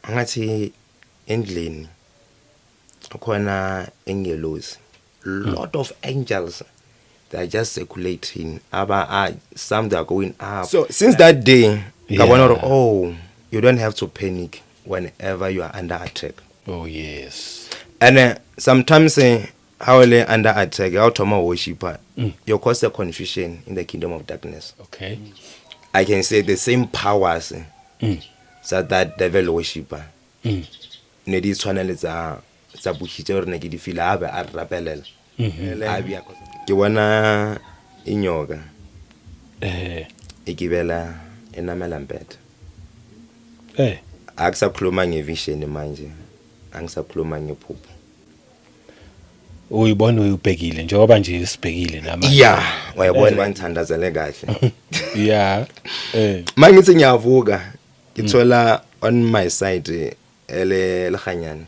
angathi endlini khona angelos, lot of angels that are just circulating. Some that are going up. So since that day, oh, you don't have to panic whenever you are under attack. Oh yes. And sometimes how they under attack, how to worshiper, you cause a confusion in the kingdom of darkness. Okay. I can say the same powers so that devil worshiper. Ne di tshwanele tsa bushitse re ne ke di fila abe a rapelela. Ke bona inyoka ikibela enamela mpethe. Akusakhuluma ngevision manje. Angisakhuluma ngephupho. Uyibona uyibhekile njengoba nje sibhekile namanje. Yeah, wayabona bangithandazele kahle. Yeah. Mangithi ngiyavuka ngithola on my side lehanyana.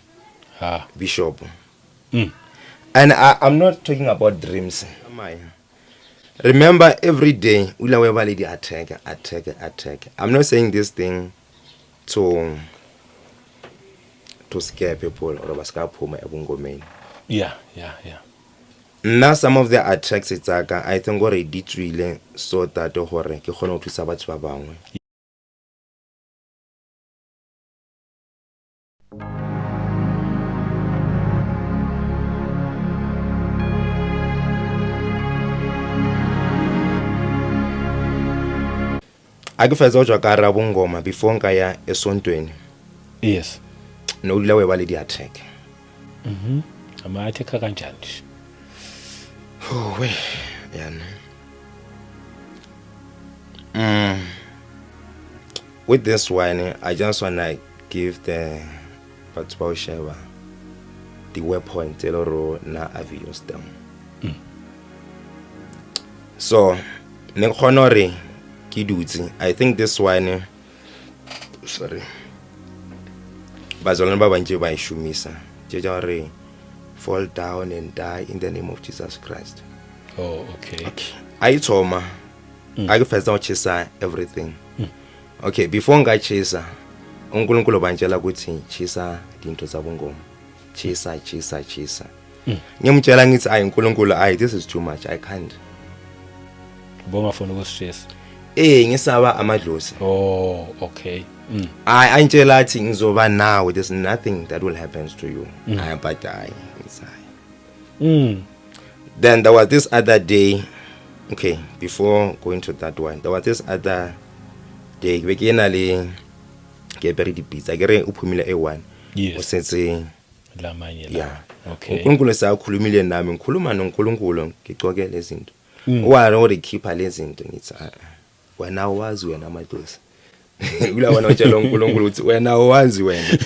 Bishop. And I'm not talking about dreams. Remember every day ulawe baledi attack. I'm not saying this thing to scare people or baskaphuma ebungomeni. Yeah. Now some of the attacks itsaka I think gore di tswile so that gore ke khona go thusa batho ba bangwe. Akufeza ujwa kara bungoma before ngaya esontweni. Yes. No ulawe baledi attack. Ama attack kanjani? Oh we yana. With this one I just wanna give the Batbausheva the weapon teloro na avios them. So ne khonore I think this one sorry bazolana ba banje ba ishumisa jeja fall down and die in the name of Jesus Christ. Oh okay. Ayithoma akufeza uchisa everything. Okay, before ngachisa uNkulunkulu banjela ukuthi chisa into zabungoma. Chisa. Ngimtshela ngithi ayi uNkulunkulu this is too much, I can't. Bonga funa ukusishisa. Ngisaba amadlozi. Oh, okay. I angela athi ngizoba now, there's nothing that will happen to you. But then there was this other day. Okay, before going to that one, there was this other day beginali ke beri di pizza gere uphumile e1. Yes. Usetse lamanye la. Yeah. Okay. uNkulunkulu sakhulumile nami ngikhuluma noNkulunkulu ngicoke lezi zinto. Wena urikhipha lezi zinto ngithi wena wazi wena amadlozi. Ula wena utshela uNkulunkulu uthi wena wazi wena.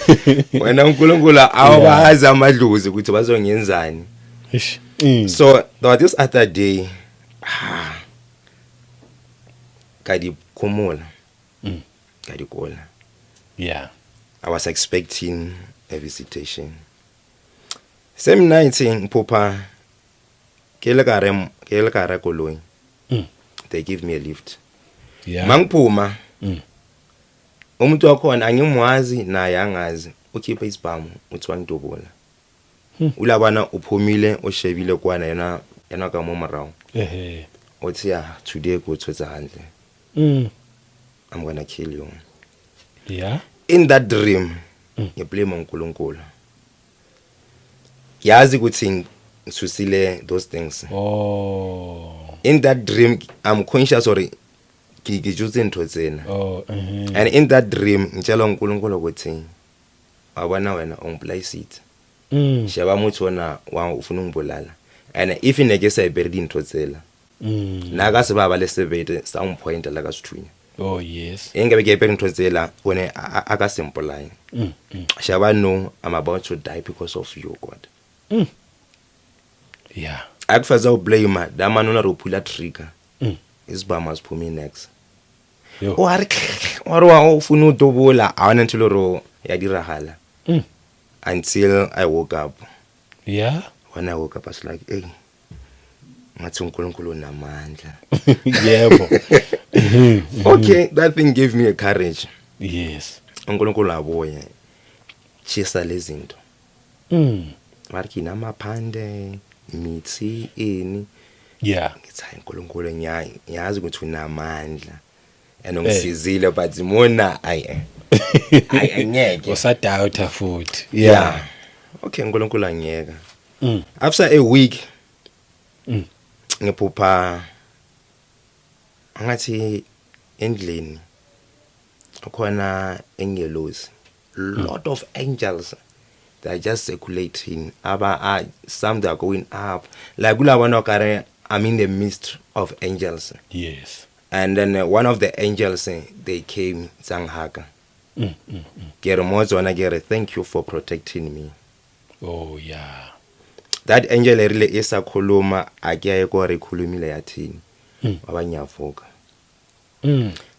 Wena uNkulunkulu awazi amadlozi ukuthi bazongenzani. So there was this other day kadi khumula. Kadi kola. Yeah. I was expecting a visitation. Same night ngiphupa kele kare koloi. They give me a lift. Yeah. Mangiphuma. Umuntu wakhona angimwazi naye angazi. Ukhipha isibhamu uthi wangidobola. Ulabana uphumile oshebile kwana yena ka momarawo. Uthi today go to the handle. I'm going to kill you. Yeah. In that dream, you blame uNkulunkulu. Yazi ukuthi ngisusile those things. Oh. In that dream, I'm conscious or ngijuse into zena. Oh. And in that dream, ngitshela uNkulunkulu ukuthi abana wena ungiplayise it. Shaba muthi wona ufuna ungibulala. And if ineke sayibheri into zela. Naka sibaba lesebete sawumpointa la kasithunya. Oh yes. Engabe ke into zela wona akasimple. Shaba no, I'm about to die because of you, God. Yeah. Akufaza ublame da man una rophula trigger. Isibama siphuma next. Wa ufuna udobola awona ntilo ro yadiragala. Until I woke up. Yeah. When I woke up I was like, hey, ngathi uNkulunkulu namandla. Yebo. Okay, that thing gave me a courage. Yes. uNkulunkulu abuye. chisa lezinto mariki namaphande imithi ini Yeah. ngithi hayi uNkulunkulu ngiyazi ukuthi unamandla anongisizile but imona ay angeke Usadoubt futhi. yeah okay uNkulunkulu angiyeka after a week ngiphupha angathi endlini khona angelos lot of angels they are just circulating some they are going up like kulabona okare I'm in the midst of angels Yes. and then one of the angels they came sanghaga ke re mozwana ke re thank you for protecting me. Oh yeah. That angel really isakhuluma akuyaye ko rekhulumile yathini abanyavuka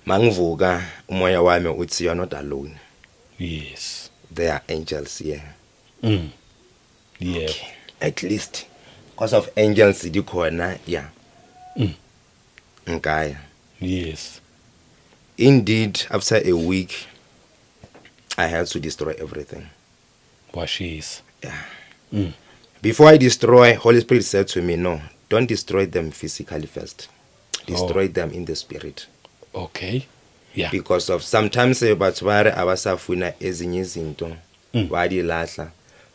mangivuka umoya wami uthi you are not alone. Yes. There are angels here. Yeah. Okay. At least because of angels dikhona yeah ngaya. Yes. Indeed after a week I had to destroy everything. Washis. Yeah. Before I destroy, Holy Spirit said to me, no, don't destroy them physically first. Destroy them in the spirit. Okay. Yeah. Because of sometimes batho ba re abasafuna ezinye izinto badilahla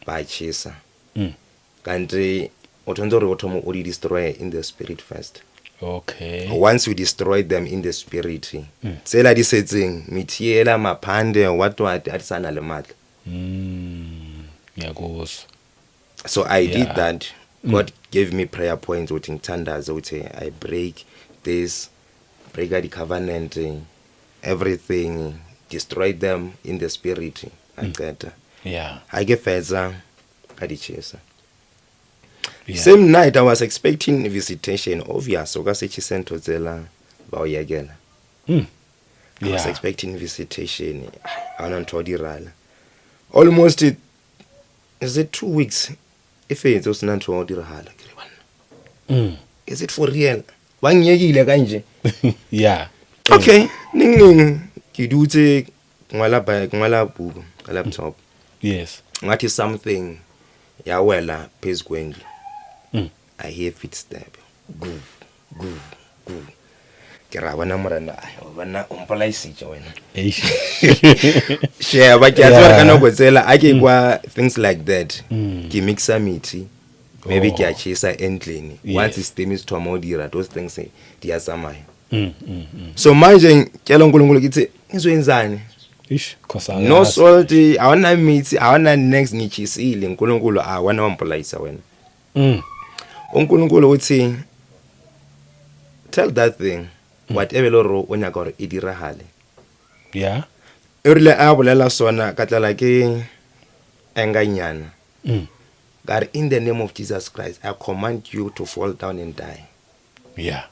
bachisa. Kanti uthonzo re uthomo uri destroy in the spirit first. Okay. Once you destroy them in the spirit, tsela di setseng mithiela maphande what atisana le matla. Ngiyakuzwa. So I did that. God gave me prayer points uthi ngithandaze uthi I break this, break the covenant, everything, destroy them in the spirit. Aqeda. Yeah. I get feza kadichesa. Yeah. Same night I was expecting visitation. Obvious okasechi sentodzela bawuyekela. I was expecting visitation. Ananthodirala. Almost is it 2 weeks? If it's usinanthodirala. Is it for real? Wangiyekile kanje. Yeah. Okay, ning kidutse ngwala buku laptop. Yes. Ngathi something yawela phezu kwendlu. I hear footstep. Gu. Kera bana morana bana umpala isitsha wena. Share ba ke atswa kana go tsela ake kwa things like that. Ke mixa mithi. Maybe ke a chisa endlini. Once it steams to amodira those things dia samaya. So manje kyalo uNkulunkulu kithi ngizoyenzani? Ish khosa. No salt, awuna mithi, awuna next ngichisile uNkulunkulu awana wampolaisa wena. uNkulunkulu uthi tell that thing whatever lo onyaka gore idirahale. Yeah. Erile a bolela sona ka tlala ke enganyana. God, in the name of Jesus Christ, I command you to fall down and die. Yeah.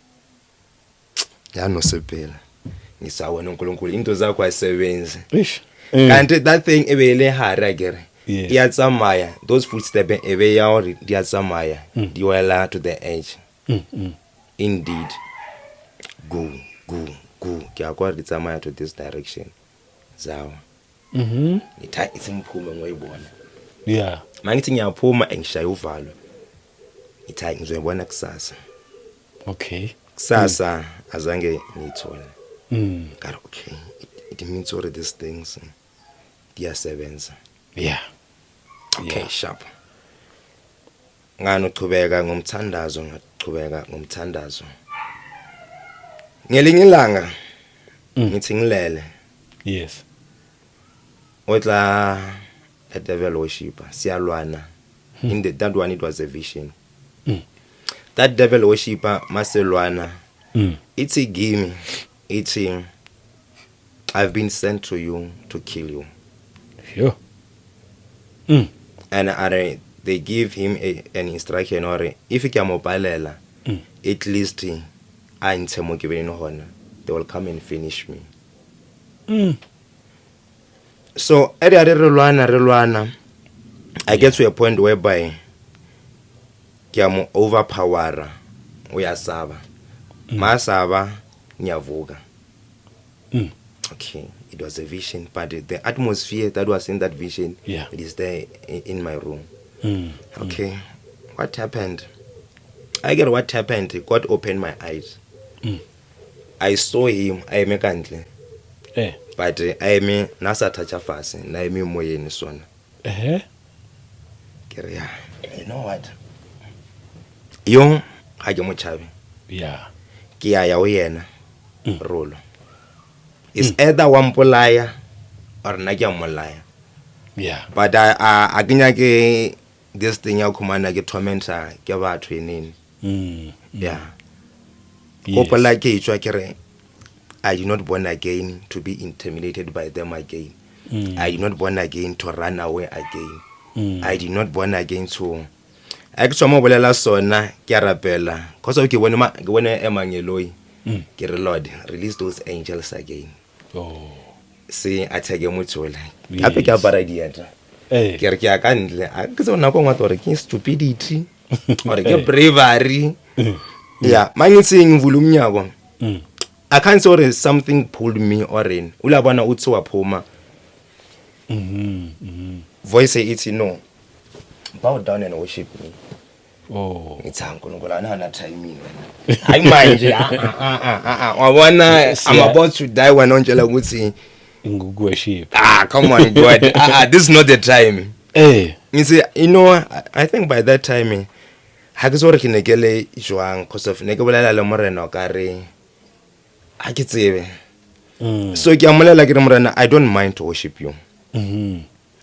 Ya no sepela. Ngisawona uNkulunkulu into zakho ayisebenzi. Ish. Kanti that thing ebele hara gere. Yes. Iyatsamaya, those footsteps ebe ya ori iyatsamaya, diwela to the edge. Indeed. Go. Ke akwa di tsamaya to this direction. Zawa. Itha isimphume ngoyibona. Yeah. Mangithi ngiyaphuma engishaya uvalo. Itha ngizoyibona kusasa. Okay. Kusasa azange ngithole. God, okay. It means all these things. Diyasebenza. Yeah. Okay, sharp. Ngano chubeka ngomthandazo ngachubeka ngomthandazo. Ngelinye ilanga ngithi ngilele. Yes. Otla a devil worshiper siyalwana. In that one it was a vision. That devil worshiper maselwana. It's a game. It's I've been sent to you to kill you. Sure. And they give him an instruction or if he can mobalela, at least they will come and finish me. So relwana, I get to a point whereby kiamo overpower uyasaba. Masaba nyavuga. Okay. it was a vision, but the atmosphere that was in that vision, Yeah. it is there in my room. Okay, what happened? I get what happened. God opened my eyes. I saw him. I am a Eh. but I am nasa toucha fast. I am moyeni sona. Yeah. You know what? Yo, ha ke mochabe. Yeah. Ke ya ho yena. Rolo. Is either one polaya or na ke molaya. Yeah. But I kenya ke this thing ya khumana ke tormentor ke batho eneni. Yeah. Hopola ke itshwa ke re I did not born again to be intimidated by them again. I did not born again to run away again. I did not born again to I ke tsoma bolela sona ke a rapela cause ke bone emangeloi ke re Lord release those angels again. Oh. Se atheke motsola Yes. gape ke apara dieta Eh. ke re ke a ka ntle a ke tsona go ngwa gore ke stupidity or ke bravery. Yeah, mangitsing vula umnyako. I can't say or something pulled me or in ulabona uthi waphuma voice ithi no bow down and worship me. Oh. Ngithi uNkulunkulu ana timing wena hayi manje wabona I'm about to die when ontshela ukuthi Worship. come on God this is not the time. Eh. Ngithi you know I think by that time ha ke sore ke nekele jwang cause of ne ke bolela le morena o kare ha ke tsebe. So ke amolela ke re morena I don't mind to worship you.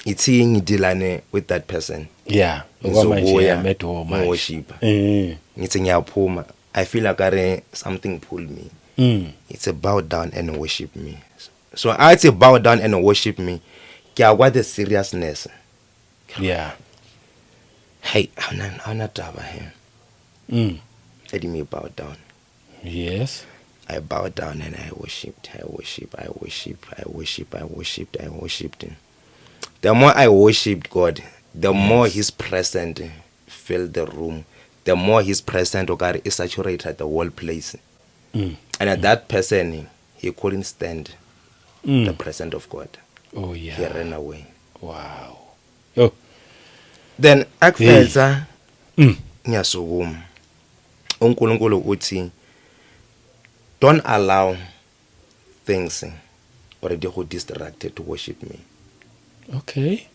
It's ngidilane with that person. Yeah. Ngizobuya Met home. worship. Ngithi ngiyaphuma I feel like something pulled me. It's a bow down and worship me. So I say bow down and worship me. Ke akwa the seriousness. Yeah. Hey, ana taba here. Let me bow down. Yes. I bowed down and I worshipped. I worshipped him. The more I worshipped God, the more his presence filled the room. The more his presence saturated the whole place. And that person, he couldn't stand the presence of God. Oh yeah. He ran away. Wow. Oh. Then akufeza ngiyasukuma. uNkulunkulu uthi don't allow things or they who distracted to worship me. Okay.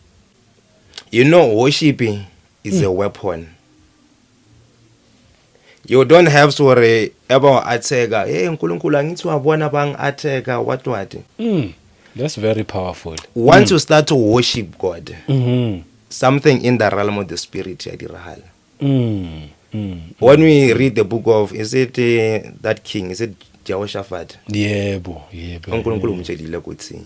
You know, worshiping is a weapon. You don't have to worry about ateka. Hey, uNkulunkulu angithi wabona bang ateka what. That's very powerful. Once you start to worship God, something in the realm of the spirit yadirahala. When we read the book of, is it that king? Is it Jehoshaphat? Yebo. uNkulunkulu umtshela ukuthi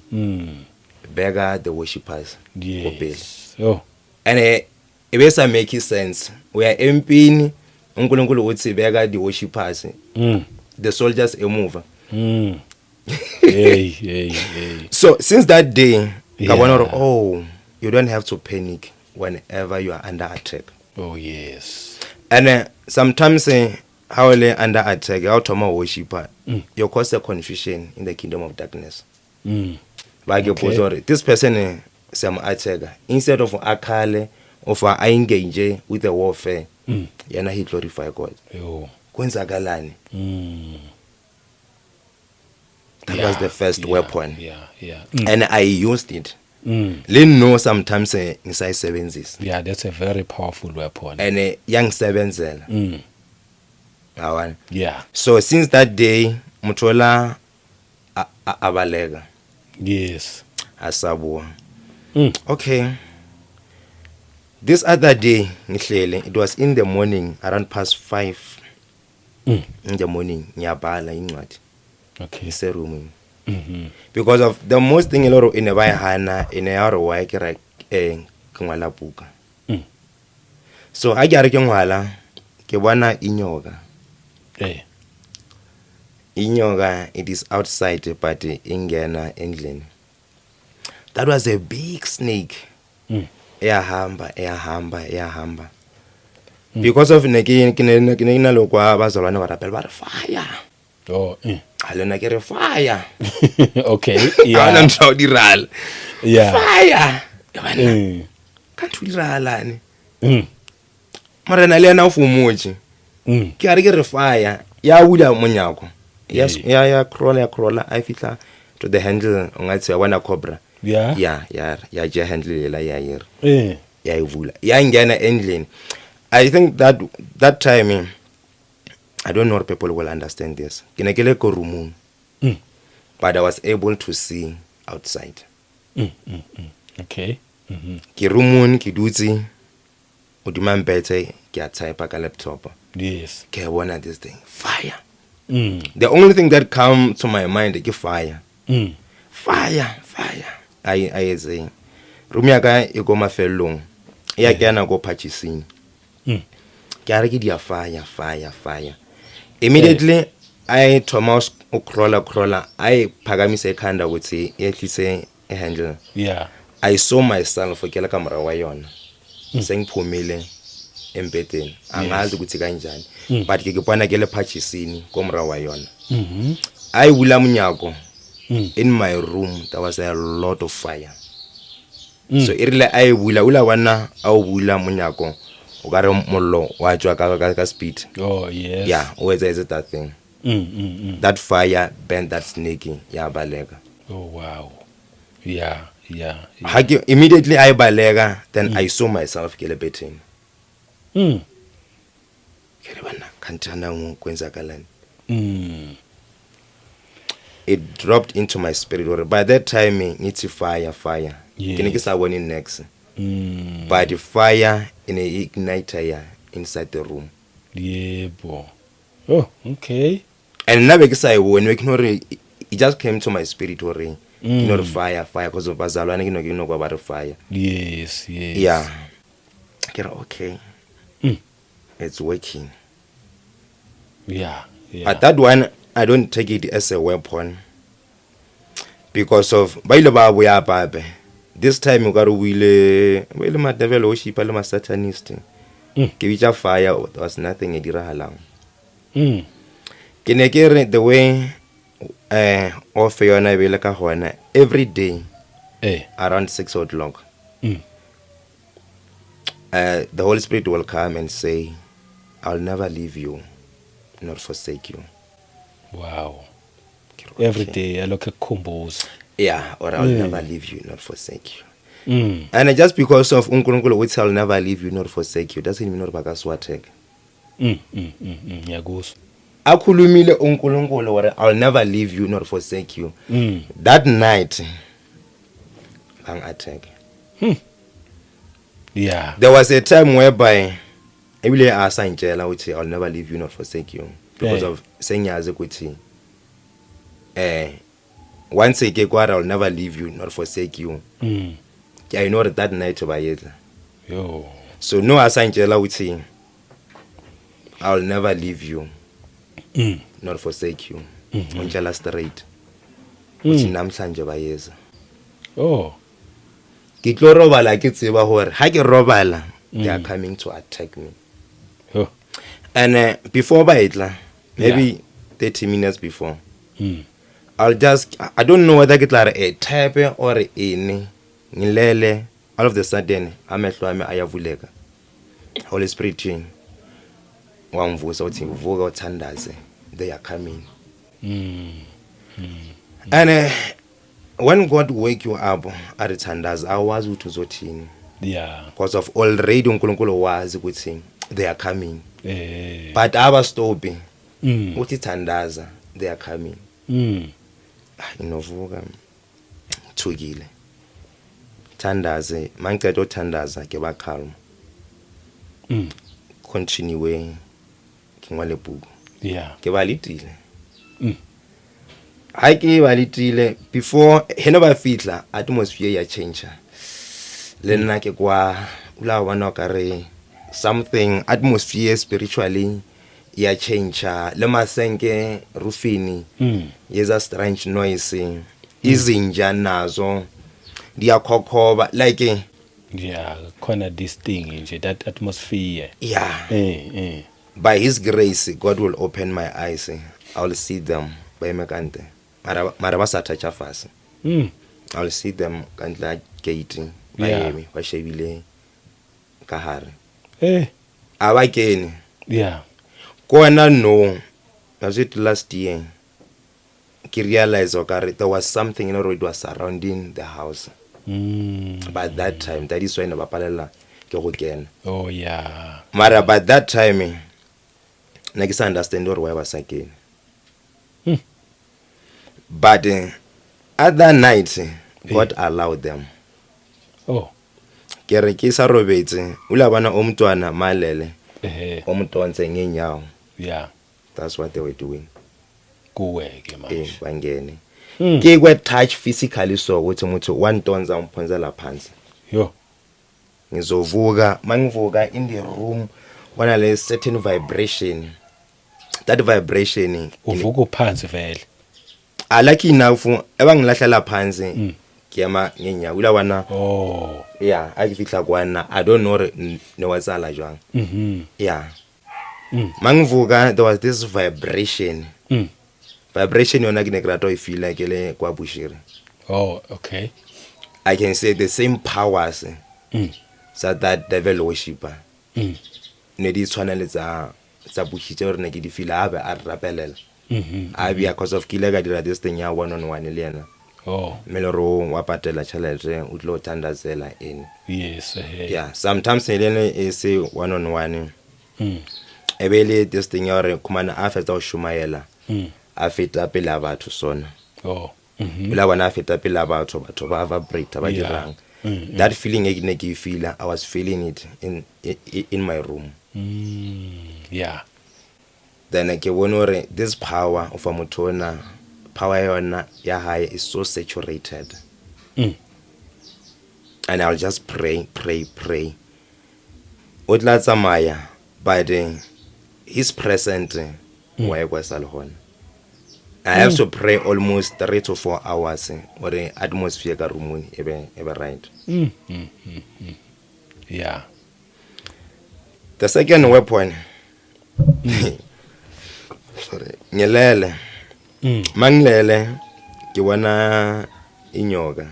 bega the worshippers. Yes. Oh. And it besa make sense. We are empini uNkulunkulu uthi bega the worshippers. The soldiers move. Hey. So since that day, oh, you don't have to panic whenever you are under attack. Oh yes. And sometimes how they under attack, how to worshiper, you cause a confusion in the kingdom of darkness. Like okay. This person some attacker instead of akale of engage with the warfare, yana he glorify God. Kwenzakalani. That was the first weapon. Yeah. And I used it. Learn know sometimes inside sevens. Yeah, that's a very powerful weapon. And young sevens. Yeah. So since that day, Mutola abalega. Yes. Asabua. Okay. This other day, it was in the morning, around past 5 in the morning, nyabala inwat. Okay. Room. Because of the most thing in a hana in a hour why kungala buka. So I got a kewana inyoga. Inyoga, it is outside but ingena England. That was a big snake. Ehamba. Because of fire. alona ke re fire Okay. ya Yeah. ntho di rala Yeah. fire yabana Mm. ka thudiralane Mm. mara na le na fumotse Mm. ke a re ke re fire ya bula monyako yes Yeah. ya crawler I fitla to the handle ungathi yabona cobra Yeah. ya je handle la ya yir Eh. ya ivula ya ngena endlini. I think that time I don't know if people will understand this ke ne ke le ko roomong Mm. but I was able to see outside. Okay. Mhm. Ke roomong ke dutse odima mbetse ke a type ka laptop Yes. ke bona this thing fire. Mm. The only thing that come to my mind is fire. Mm. Fire. I say room ya ka e go mafellong ya kena go purchasing Mm. ke a re ke dia fire. Immediately I Thomas o crawler I phakamise ekhanda ukuthi yehlise a handle. Yeah. I saw myself ke la kamera wa yona sengiphumile empeteni angazi ukuthi kanjani but ke bona ke le purchasing komra wa yona. Mhm. I bula mnyako in my room there was a lot of fire. So irile I bula ula wana au bula mnyako o ka re mollo wa tswa ka speed. Oh, yes. Yeah, always is that thing. That fire burned that snake ya balega. Oh, wow. Yeah. Immediately I balega then I saw myself ke le betting. Mm. Ke re bana kantana ngokwenzakalani. Mm. It dropped into my spirit or by that time ngithi fire. Yes. Ke ne ke sa bone next. Mm. But the fire in a igniter inside the room. Yebo. Oh, okay. And now ke sa e bone we knore it just came to my spirit or knore fire because of bazalwane ke no kwa ba fire. Yes. Yeah. Ke re okay. It's working. Yeah. But that one I don't take it as a weapon because of ba ile ba boya babe. This time you got to wile ma devil worship le ma satanist. Ke bitsa fire there was nothing e dirahalang. Ke ne ke re the way of yona be le ka hona every day around 6 o'clock. The Holy Spirit will come and say I'll never leave you nor forsake you. Wow. Every day I look at combos. Yeah, or I'll never leave you nor forsake you. And just because of uNkulunkulu which I'll never leave you nor forsake you doesn't mean ba ka swatheka. Yagos. Akhulumile uNkulunkulu or I'll never leave you nor forsake you. That night bang attack. Yeah. There was a time whereby ebile asantshela uthi I'll never leave you nor forsake you because of senyazi ukuthi once I get I'll never leave you nor forsake you. I know that night bayedla. Yo. So no asantshela uthi I'll never leave you nor forsake you. Unjala straight. Uthi namhlanje bayeza. Oh. Ke tlo robala ke tseba hore ha ke robala they are coming to attack me. Oh. And before bayedla maybe 30 minutes before I don't know whether get like a type or any ngilele all of the sudden amehlo ami ayavuleka. Holy Spirit thing wamvusa uthi uvuka uthandaze they are coming. And when God wake you up at thandaza awazi ukuthi uzothini. Yeah. Because of already uNkulunkulu wazi ukuthi they are coming. But abastopi uthi thandaza they are coming. Inovuka thukile thandaze mangicela uthandaza ke bakhalma continue ngwale bhuku ke valitile hayi ke valitile before hena ba fitla atmosphere ya change le nna ke kwa ula wana ka re something atmosphere spiritually ya change le masenke rufini yeza strange noise izinja nazo diyakhokhoba like khona this thing nje that atmosphere. By his grace God will open my eyes. I'll see them ba eme kante mara ba sa toucha fase. I'll see them kantla gate ba Yeah. eme ba shebile ka hare Eh, aba kene yeah. kona no as it last year ke realize okay there was something it was surrounding the house but that time that is when ba palela ke go kena Oh yeah. mara but that time ne ke sa understand or why ba sa kene but at that night God allowed them. Oh. Ke re ke sa robetse ula bana o mntwana malele Eh, o mntonse ngenyawo. yeah. That's what they were doing. Kuwe ke manje. Bangene ke kwe touch physically so ukuthi umuntu wantonza umphonzela phansi Yo. ngizovuka mangivuka in the room wana le certain vibration that vibration Uvuka phansi vele. alaki enough ebangilahlela phansi kiyama ngenyawo ula wana Oh. yeah akifihla kwana I don't know ne wasala jwang yeah mangivuka there was this vibration vibration yona ke ne ke rata o feel like le kwa bushiri. Oh, okay. I can say the same powers so that devil worshipper ne di tshwana le tsa bushitse re ne ke di feel abe a rapelela abi because of kile ga dira this thing ya one on one le yena. Oh, Meloro wa patela chalete o tlo tandazela in yes. yeah sometimes ne e se one on one ebele this thing ya re kumana a fetsa o shumaela a feta pela batho sona Oh. ula wana a feta pela batho ba vibrate ba dirang that feeling e ne ke feel I was feeling it in my room Yeah. then ke bona hore this power of amotona power yona ya high is so saturated and I'll just pray o tla tsamaya but his present wa e kwa salhona I have to pray almost 3 to 4 hours or the atmosphere ka room ebe right. Yeah. The second weapon sorry ngilele mangilele ke bona inyoka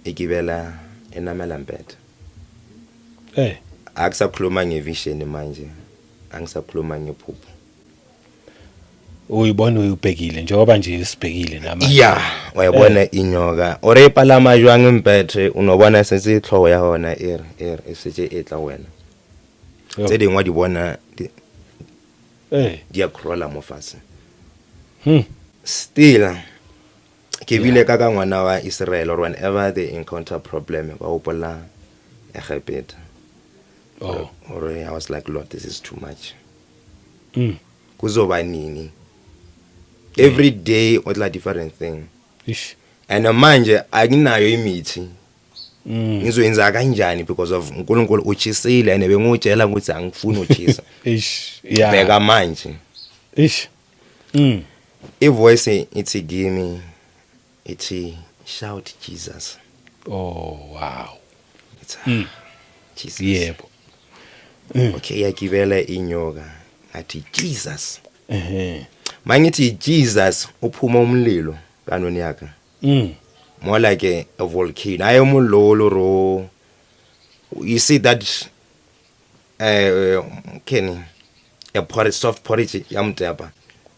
ikibela enamela mpethe akusakhuluma ngevision manje angisakhuluma ngephupho Uyibona uyibhekile njengoba nje sibhekile nama. yeah wayibona inyoka ore palama jwang mpethe unobona sense itlhogo ya hona esetse etla wena tse dingwe di bona di a crawler mo fase still ke bile ka ka ngwana wa Israel or whenever they encounter problem ba opola Egypt. Oh. Or I was like, Lord, this is too much. Kuzoba nini every day otla different thing Ish. and manje akinayo imithi ngizoyenza kanjani because of uNkulunkulu uchisile and bengutshela ukuthi angifuni uchisa Ish. Yeah. beka manje Ish. ivoice ithi give me ithi shout Jesus. Oh wow. It's Jesus. Yebo. Okay yakibela inyoka athi Jesus. Mangithi Jesus uphuma umlilo kanoni yakhe. More like a volcano. I am ro. You see that Kenny a porridge, soft porridge yamtapa.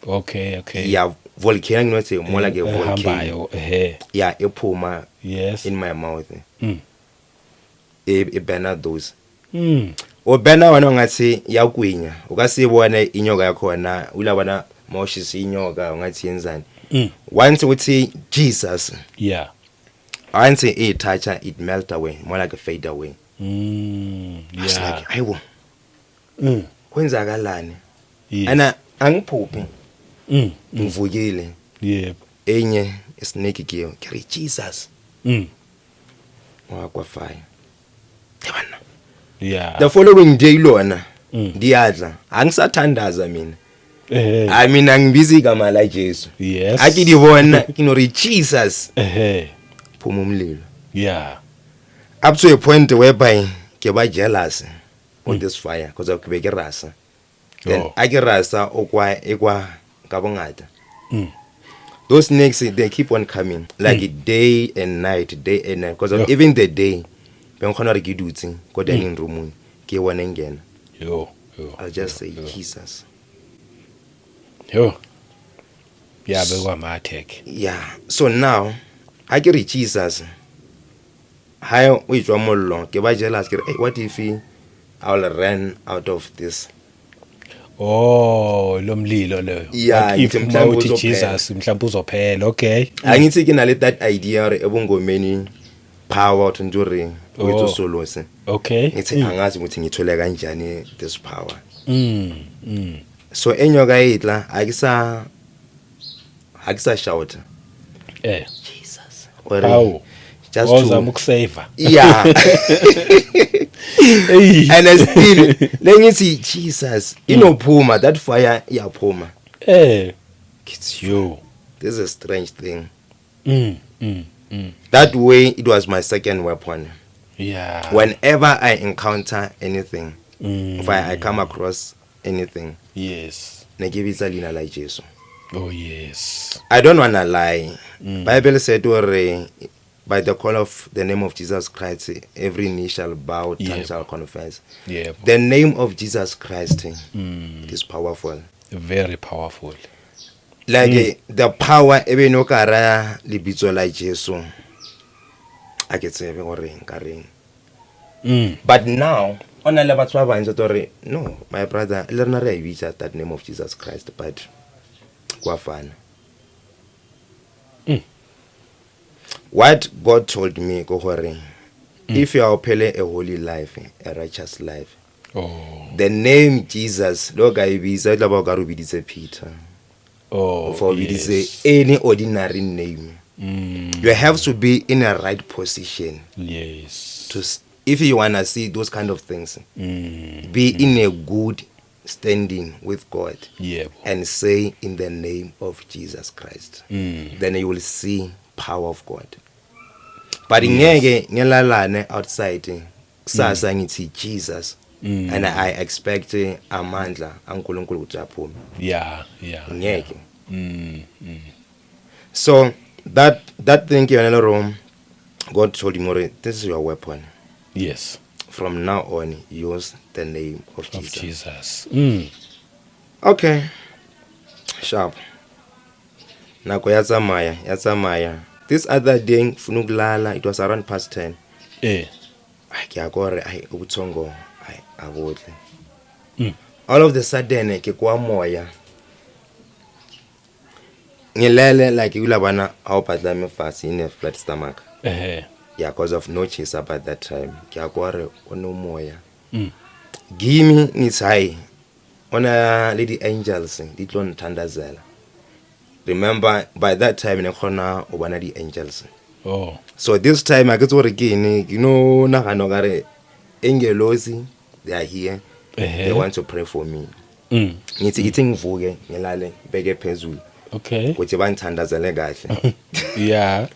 Okay. Yeah, volcano you know say more like a volcano. Yeah, iphuma Yes. in my mouth. E banner those. O banner wana ngathi yakwinya. Ukasibona inyoka yakho na ulabana moshisi inyoka ngathi yenzani. Once uthi Jesus. Yeah. Once it touch it melt away, more like a fade away. Yeah. It's like ayiwo. Kwenzakalani? Yes. Ana angiphuphi. Ngivukile. Yebo. Enye isnake kiyo. Kiri Jesus. Wakwa fire. Yabana. Yeah. The following day lona ndiyadla angisathandaza mina. I mean angibisi igama la Jesu. Yes. Akidibona kinori Jesus. Phuma umlilo. Yeah. Up to a point whereby ke ba jealous on this fire because of ke rasa. Then I get rasa okwa ekwa ka bongata. Those snakes, they keep on coming like day and night because even the day ben khona re ke dutse go dining room ke one ngena. I'll just say Jesus. Yo. Yeah, bekwa ma attack. Yeah, so now I get Jesus. How we draw more long. Ke ba jealous ke hey, what if I'll run out of this? Oh, lo mlilo lo. Yeah, if ngithi mhlawumbe mawuthi uzophela. Jesus mhlawumbe uzophela. Okay. Angithi ke na le that idea re ebungomeni power to njuri wethu solose. Okay. Ngithi angazi ukuthi ngithole kanjani this power. So enyoka itla akisa shout. Jesus. How? Just to ukusave. Yeah. And I still lengithi Jesus inophuma that fire iyaphuma. It's you. This is a strange thing. That way it was my second weapon. Yeah. Whenever I encounter anything, if I come across anything, yes, negibisa lina la Jesu. Oh yes. I don't wanna lie. Bible said by the call of the name of Jesus Christ, every knee shall bow, tongue shall confess. Yeah. The name of Jesus Christ is powerful. Very powerful. Like the power even no kara libitso la Jesu. I can say but now on a level 12 no, my brother, learn that name of Jesus Christ, but kwafana. What God told me, if you are pele a holy life, a righteous life, the name Jesus, Lord, I be Peter. For yes. Any ordinary name. You have to be in a right position. Yes. If you wanna see those kind of things, be in a good standing with God. And say in the name of Jesus Christ. Then you will see power of God. But ngeke ngelalane outside sasa ngithi Jesus and I expect amandla ankulunkulu ukuthi aphume. Yeah. Ngeke. So that thing in the room, God told him, this is your weapon. Yes. From now on, use the name of Jesus. Okay. Sharp. Nako yatsamaya. This other day, funuglala, it was around past 10. All of the sudden, ke kwa moya. Ngilele like ulabana how patla me fast in a flat stomach. Yeah, because of no chase up at that time. Ke akware ono moya. Give me high. Ona lady angels di tlo nthandazela. Remember by that time ne khona obana di angels. So this time I get to again, na ganogare angelosi, they are here. They want to pray for me. Ngithi ngivuke ngilale beke phezulu. Okay. Kuthi banthandazele kahle. Yeah.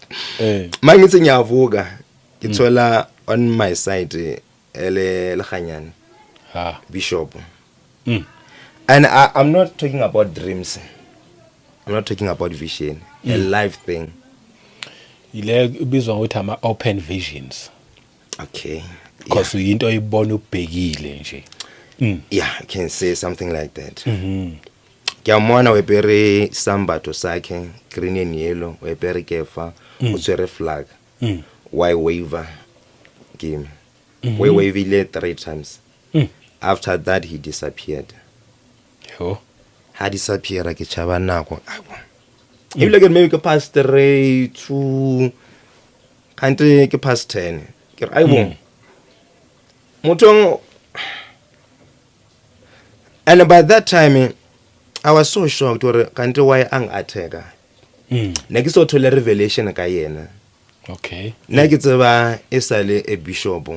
Mangithi ngiyavuka ngithola on my side ele lkhanyana. Bishop. And I'm not talking about dreams. I'm not talking about vision. A live thing. Ile ubizwa ukuthi ama open visions. Okay. Because uyinto oyibona ubhekile nje. Yeah, I can say something like that. Kyamona wepere sambato sakhe green and yellow wepere kefa utswere flag. Why waver game? We wavile 3 times. After that he disappeared. Ha disappear ke chaba nako. If like maybe ke past 3 to country ke past 10. Ke aibo. Motong. And by that time I was so shocked or country why ang attacker. Ne ke so thola revelation ka yena. Okay. Ne ke tseba esale a bishop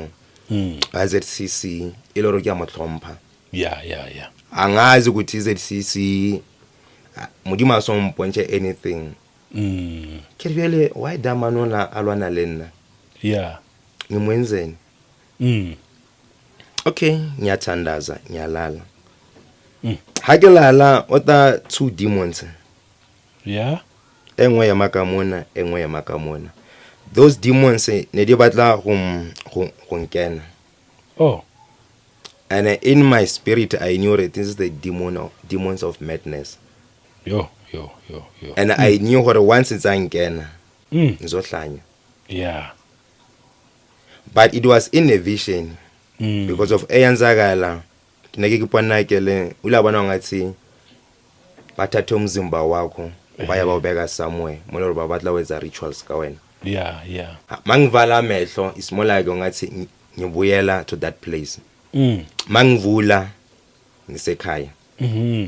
ZCC iloro ke amatlompa. Yeah. Angazi ukuthi ZCC mudima so mponche anything. Ke vele why damanona alwana lena. Yeah. Ngimwenzeni. Okay, ngiyathandaza, ngiyalala. ha ke lala ota 2 demons Yeah. engwe ya makamona engwe ya makamona. Those demons ne di batla go nkena. Oh. And in my spirit I knew that this is the demons of madness. Yo. And I knew what once it's angena ngizohlanya. Yeah. But it was in a vision because of eyenzakala kineke kipanakele ulabana ngathi bathatha umzimba wakho baya bawubeka somewhere moloro babatla wenza rituals ka wena. Yeah. Mangivala amehlo is more like ngathi ngibuyela to that place. Mangivula ngisekhaya.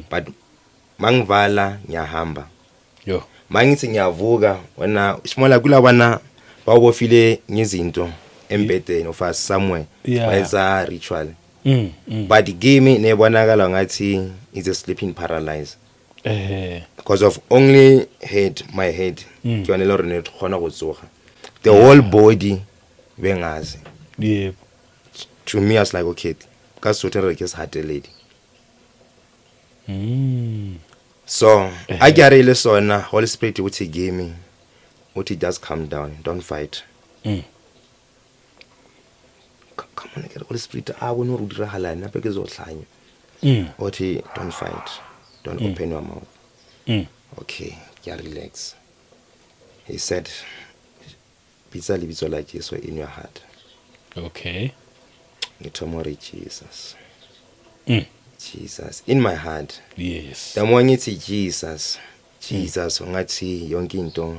But mangivala ngiyahamba. Yo. Mangithi ngiyavuka wena simola kulabana bawubofile ngezinto embedeni of us somewhere wenza ritual. But game nebonakala ngathi is a sleeping paralysis. Because of only my head ke yona le rene khona go tsoga. The whole body bengazi. Yeah. To me I was like okay ka sotere ke sa lady. So I get ile sona Holy Spirit uthi give me uthi just calm down, don't fight. Come on, get Holy Spirit a bona re dira halana pe ke zo hlanya. Uthi don't fight, don't open your mouth. Okay, ya relax. He said pizza libitso la Jesu in your heart. Okay. Ngitomore Jesus. Jesus in my heart. Yes. The more ngithi Jesus ngathi yonke into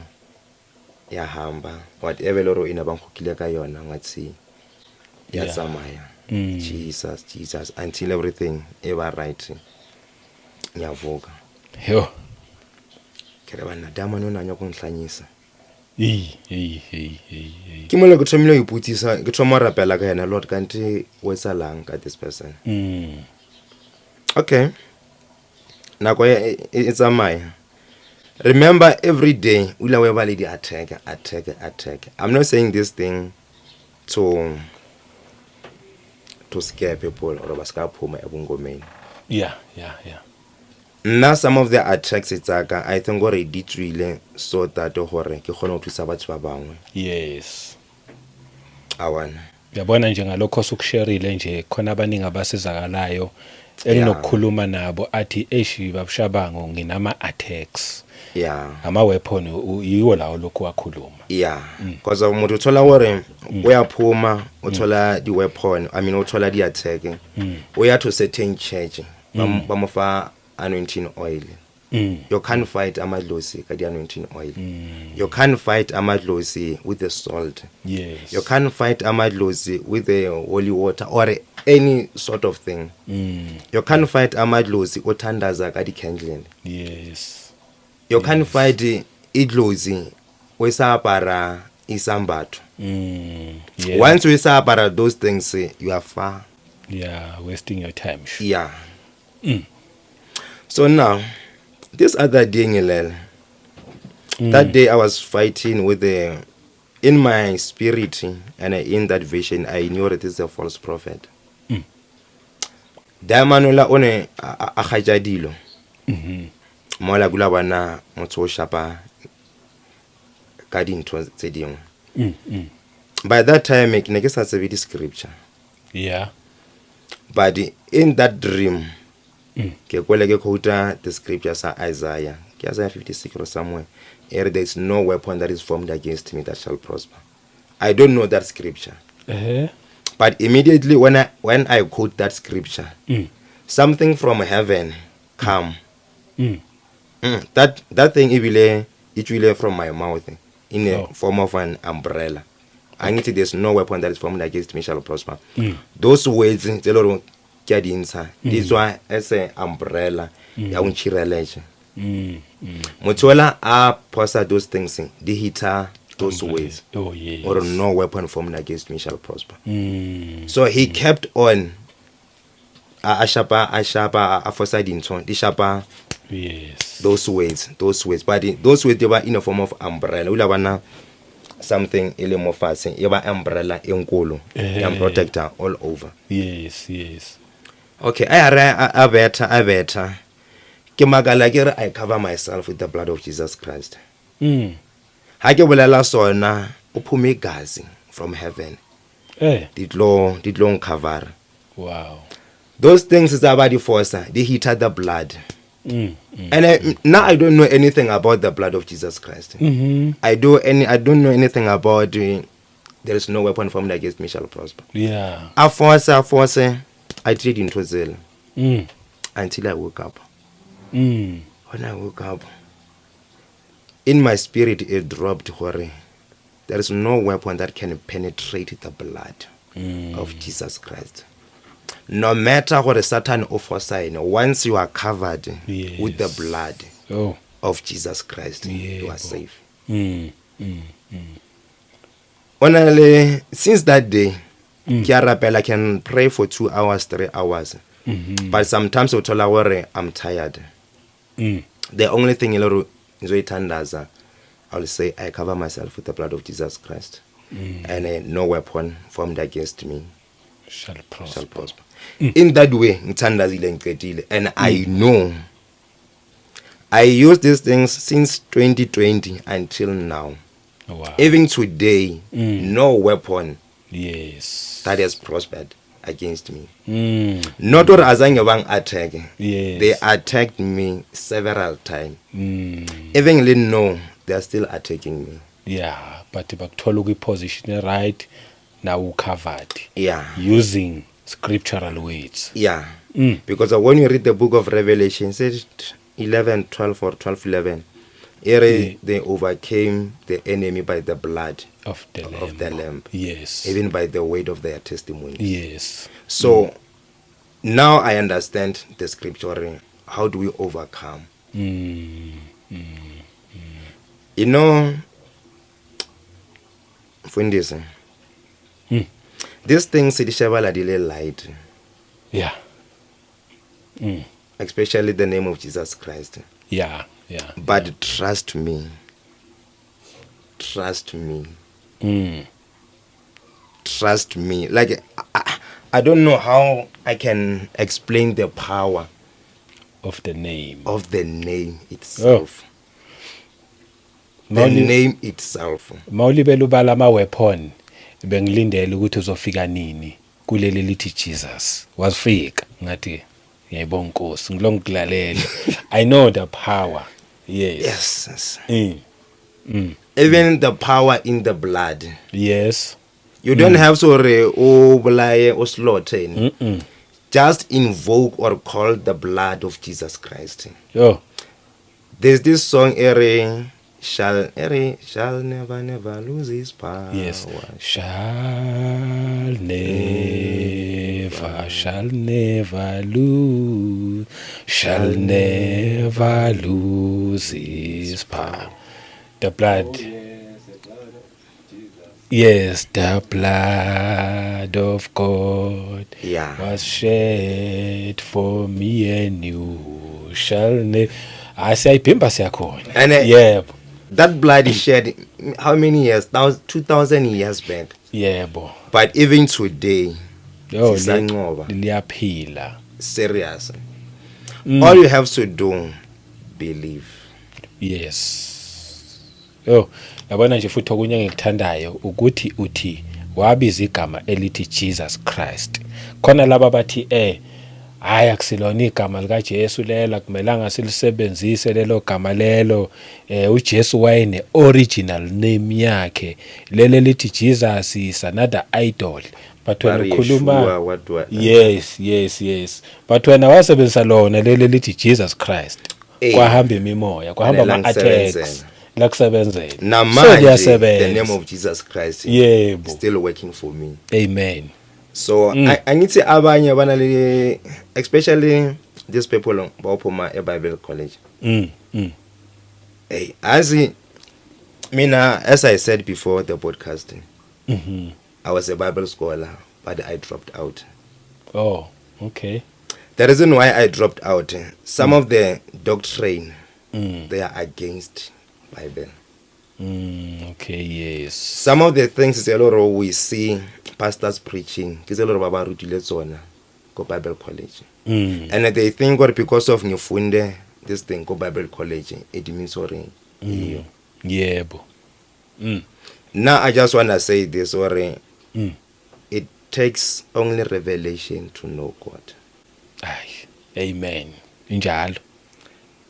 yahamba whatever loro inabangkhokile ka yona ngathi yasamaya. Jesus until everything ever right. Ngiyavuka. Yo. Ke bana dama nona nya go nhlanyisa. Hey. Ke mo le go thomile go iputisa ke thoma rapela ka yena Lord kanti wesalang ka this person. Okay. Nako it's a maya. Remember every day ula we baledi attack. I'm not saying this thing to scare people or baska phuma ebungomeni. Yeah. Now some of the attacks itsaka I think already tswile so that hore ke khona go thusa batho ba bangwe. Yes. Awana. Yabona njengalokho sokushareile nje khona abaningi abasizakalayo enokukhuluma nabo athi eshi babushabango nginama attacks. Yeah. Ama weapon yiwo lawo lokho wakhuluma. Yeah. Because umuntu uthola hore uyaphuma uthola di weapon, I mean uthola di attack. Uya to certain church bamofa anointing oil. You can't fight amadlozi ka di anointing oil. You can't fight amadlozi with the salt. Yes. You can't fight amadlozi with the holy water or any sort of thing. You can't fight amadlozi othandaza ka di candle. Yes. You can't fight idlozi wesapara isambatho. Yeah. Once we sapara those things you are far. Yeah, wasting your time. Yeah. So now this other day ngilele. That day I was fighting with in my spirit and in that vision I knew that this is a false prophet. Damanula one a khajadilo. Mola kula bana motho o shapa ka dintho tse dingwe. By that time ke ne ke sa tsebe di scripture. Yeah. But in that dream ke kwele ke quote the scripture sa Isaiah 56 or somewhere. There is no weapon that is formed against me that shall prosper. I don't know that scripture. But immediately when I quote that scripture, something from heaven come. That thing it will from my mouth in a form of an umbrella. And there's no weapon that is formed against me shall prosper. Those words the Lord kyadinsa. This one as an umbrella ya unchireleje. Muthola a posa those things the hitter those ways. Oh yes. Or no weapon formed against me shall prosper. So he kept on ashapa afosa dinto di shapa. Yes. Those ways but those ways they were in a form of umbrella. Ulabana something ile mo fase e ba umbrella enkolo ya protector all over. Yes. Okay, I better. Ke magala ke re I cover myself with the blood of Jesus Christ. Ha ke bolela sona o phuma igazi from heaven. Ditlo cover. Wow. Those things is about the force, they heated the blood. And now I don't know anything about the blood of Jesus Christ. I don't know anything about there is no weapon formed against me shall prosper. Yeah. A force, I treat into zeal until I woke up. When I woke up, in my spirit it dropped horror. There is no weapon that can penetrate the blood of Jesus Christ. No matter what a Satan offers, once you are covered with the blood of Jesus Christ, you are safe. Only since that day, I can pray for 2 hours, 3 hours. But sometimes I'm tired. The only thing I'll say, I cover myself with the blood of Jesus Christ. And no weapon formed against me shall prosper. In that way, and I know I use these things since 2020 until now. Wow. Even today, no weapon that has prospered against me. Not or azange bang attack. They attacked me several times. Even no, they are still attacking me. Yeah, but bakuthola position right now covered. Yeah. Using scriptural words. Yeah. Because when you read the book of Revelation, it says 11:12 or 12:11, they overcame the enemy by the blood of the Lamb. Yes. Even by the weight of their testimony. Yes. So now I understand the scripture. How do we overcome? You know, Fundisa, these things the Shavala delay light. Yeah. Especially the name of Jesus Christ. Yeah. But trust me. Trust me. Like I don't know how I can explain the power of the name itself. The name itself. Mawulibela ubala ama weapon bengilindele ukuthi uzofika nini kuleli lithi Jesus. Wasifika ngathi ngiyayibonga Nkosi ngilongikulalele. I know the power. Yes. Even the power in the blood. Yes. You don't have to oblaye or slaughter. Just invoke or call the blood of Jesus Christ. There's this song shall never lose his power. Yes. Shall never lose his power. The blood. Yes, the blood of God was shed for me and you. Shall never. I say, Pimpa Siakon. And that blood is shed how many years? 2,000 years back. Yeah, boy. But even today, serious. All you have to do, believe. Yes. Yabona nje futhi okunye engikuthandayo ukuthi uthi wabiza igama elithi Jesus Christ. Khona laba bathi hayi akusilona igama lika Jesu lela kumelanga silisebenzise lelo gama lelo. uJesu wayene original name yakhe lele lithi Jesus is another idol. But when ukhuluma yes but wena wasebenzisa lona lele lithi Jesus Christ kwahamba imimoya kwahamba ama attacks la kusebenzela namanje the name of Jesus Christ is still working for me. Amen. So I need to abanye banale, especially these people baphuma eBible college. Hey, as I said before the podcasting, I was a Bible scholar, but I dropped out. Oh, okay. The reason why I dropped out, some of the doctrine, they are against Bible. Okay, yes. Some of the things we see pastors preaching, go Bible college. And they think or because of ngifunde this thing go Bible college it means or Yebo. now I just want to say this or it takes only revelation to know God. Ay, amen. Injalo.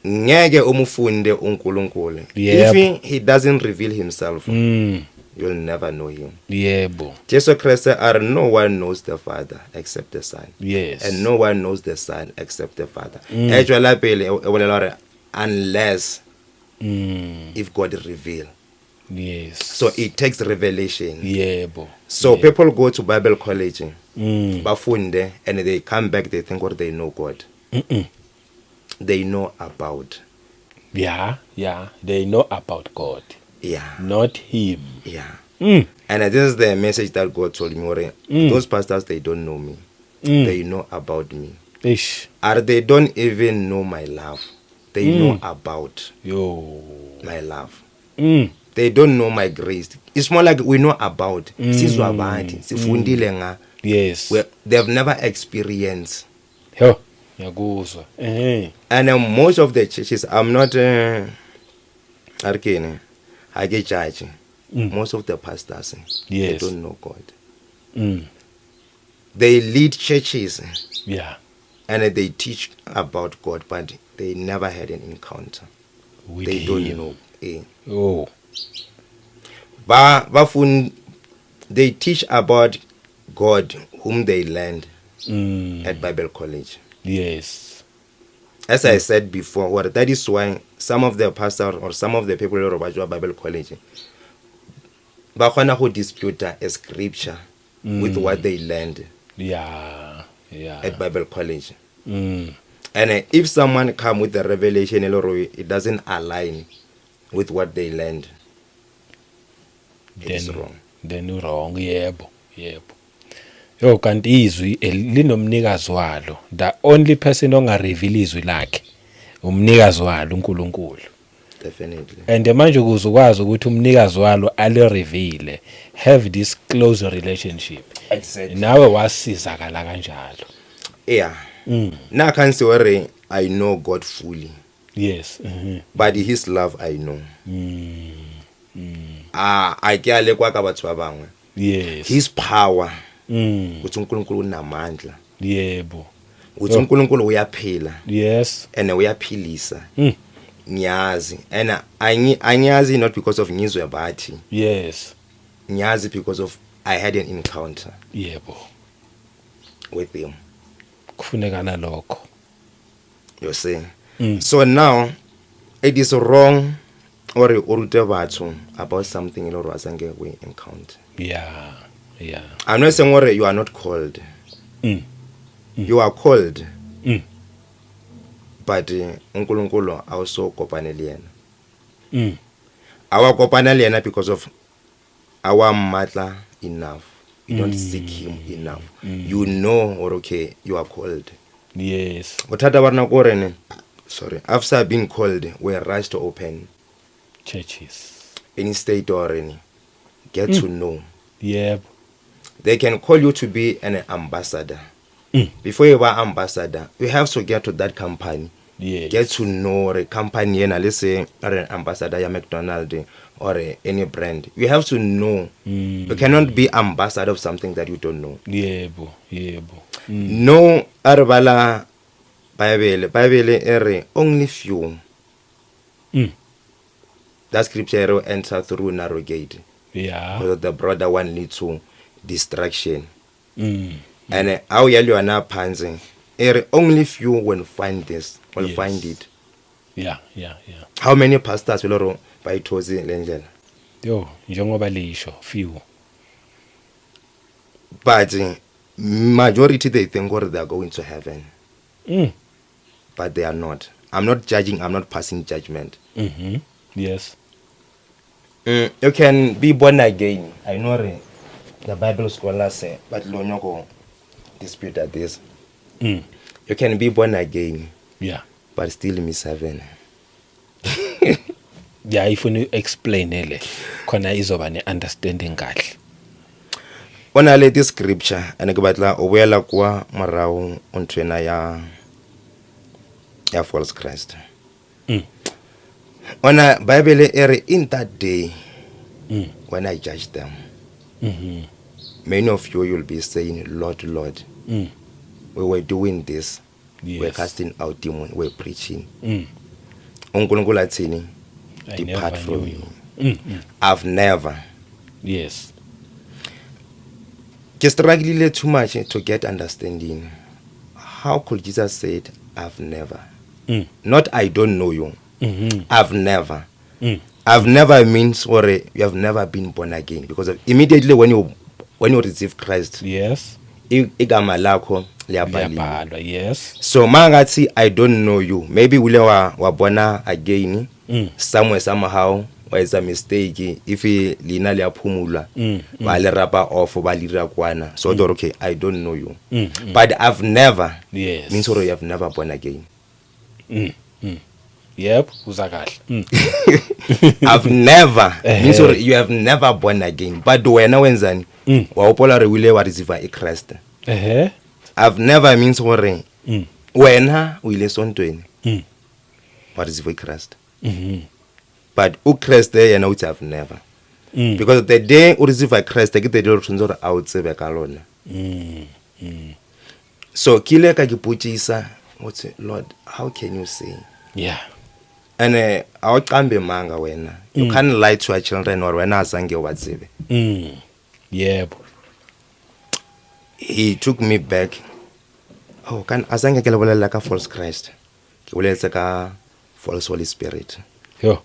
Ngeke umufunde uNkulunkulu. Yep. If he doesn't reveal himself, you'll never know him. Yebo. Jesus Christ said, no one knows the Father except the Son. Yes. And no one knows the Son except the Father. Actually, unless if God reveal. Yes. So it takes revelation. Yebo. So people go to Bible college, bafunde, and they come back, they think what they know God. They know about. Yeah. They know about God. Yeah. Not him. Yeah. And this is the message that God told me. Those pastors, they don't know me. They know about me. Ish. Or they don't even know my love. They know about my love. They don't know my grace. It's more like we know about. Yes. They've never experienced. Yo. Ngiyakuzwa. And most of the churches, I'm not I get judge. Most of the pastors, they don't know God. They lead churches, and they teach about God, but they never had an encounter. With they him. Don't know. They teach about God, whom they learned at Bible college. Yes. As I said before, that is why some of the pastors or some of the people who are Bible college, they can dispute a scripture with what they learned at Bible college. And if someone come with the revelation, it doesn't align with what they learned, it is wrong. Then wrong. Yebo. Yo kanti izwi linomnikazi walo. The only person ongareveal izwi lakhe umnikazi walo uNkulunkulu. Definitely. And manje ukuzukwazi ukuthi umnikazi walo alireveal, have this close relationship. Exactly. Nawe wasizakala kanjalo. Yeah. Now I can say I know God fully. Yes. But his love I know. I can't kwa ka batho ba bangwe. Yes. His power. Uthi uNkulunkulu unamandla. Yebo. Uthi uNkulunkulu uyaphila. Yes. And uyaphilisa. Ngiyazi. And angiyazi not because of ngizwe bathi. Yes. Ngiyazi because of I had an encounter. Yebo. With him. Kufunekana lokho. You see. So now it is wrong or urute batho about something lo rwazange we encounter. Yeah. I'm not saying you are not called. You are called. But uNkulunkulu also kopanele yena. Our kopanele yena because of our matter enough. You don't seek him enough. You know you are called. Yes. Bothata ba rena ko rene. Sorry. After being called, we are rushed to open churches. Any state or any. Get to know. Yep. They can call you to be an ambassador. Before you are ambassador, you have to get to that company. Yes. Get to know a company, and let's say an ambassador ya McDonald's or any brand. You have to know. You cannot be ambassador of something that you don't know. Yebo. No arabala Bible ere only few. That scripture will enter through narrow gate. Yeah. Because the broader one leads to distraction. And how you are now panting. Only few will find this. Will find it. Yeah. How many pastors will buy tozi l'angel? Yo, njengoba lisho few. But majority they think they are going to heaven. But they are not. I'm not judging. I'm not passing judgment. Yes. You can be born again. I know the Bible scholars say, but Lonyoko dispute at this. You can be born again. Yeah. But still miss heaven. Yeah, if you explain ele, khona izoba ne understanding kahle. ona le this scripture ane ke batla o boela kwa morao o ntwena ya false Christ. Ona Bible ere in that day when I judge them, many of you will be saying, Lord, Lord, we were doing this, Yes. we're casting out demons, we're preaching. uNkulunkulu athini? I Depart never from knew me. I've never. Yes. Ke struggled too much to get understanding. How could Jesus say it? I've never. Not I don't know you. I've never. I've never means or you have never been born again, because immediately when you receive Christ, Yes. igama lakho liyabhaliwe. Liyabhalwa, yes. So mangathi I don't know you, maybe ule wabona again somewhere somehow was a mistake if lina liyaphumula bale rapa off balira kwana, so okay, I don't know you. But I've never, Yes. means or you have never born again. Yep, uzakahle. I've never, means or you have never born again. But wena wenzani wawupola re wile wa receive Christ. I've never means or wena uile sontweni wa receive Christ. But uChrist yena uthi I've never. Because the day u receive Christ ke the day o tshwanetse re a o tsebe ka lona. So kile ka kiputisa uthi Lord, how can you say? Yeah. And awuqambe manga wena. You can't lie to your children or wena azange watsebe. Yebo. He took me back. Oh, kan azange ke lebolela ka false Christ. Ke bolela ka false Holy Spirit. Yo.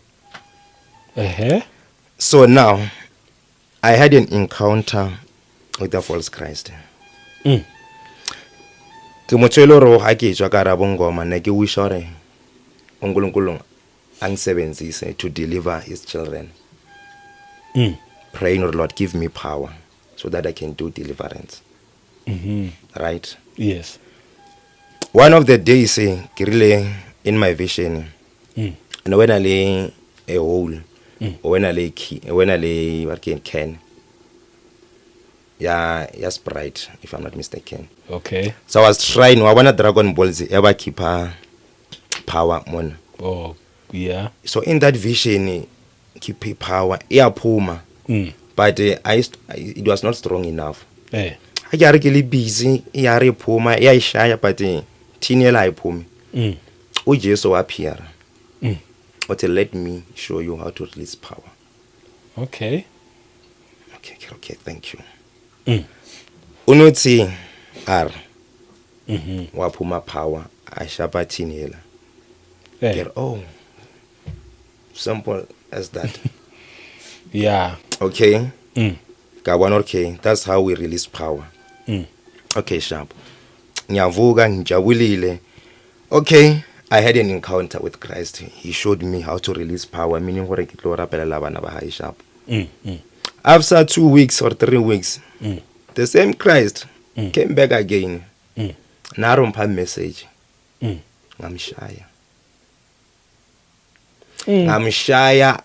So now I had an encounter with the false Christ. Ke motswelo ro ha ke tswa ka rabongoma ne ke wish hore uNkulunkulu angisebenzise to deliver his children. Praying, Lord, give me power so that I can do deliverance. Right? Yes. One of the days, really in my vision, and when I lay a hole, or when I lay key, when I lay what can, yeah, Sprite, if I'm not mistaken. Okay. So I was trying. I want a Dragon Balls ever keep her power on. Oh, yeah. So in that vision, keep her power, yeah, puma. But it was not strong enough. I got really busy. Yeah, puma, yeah, shy, but tinela I puma. Ujesu appear. But let me show you how to release power. Okay. Okay, thank you. Unothi R. Wapuma power. Ashapa tinela. Oh, simple as that. Yeah. Okay. Okay, that's how we release power. Okay, sharp. Nyavuga njabulile. Okay, I had an encounter with Christ. He showed me how to release power, meaning gore ke tlo rapela bana ba hae sharp. After 2 weeks or 3 weeks, the same Christ came back again. Narompha message. Ngamshaya. Ngamshaya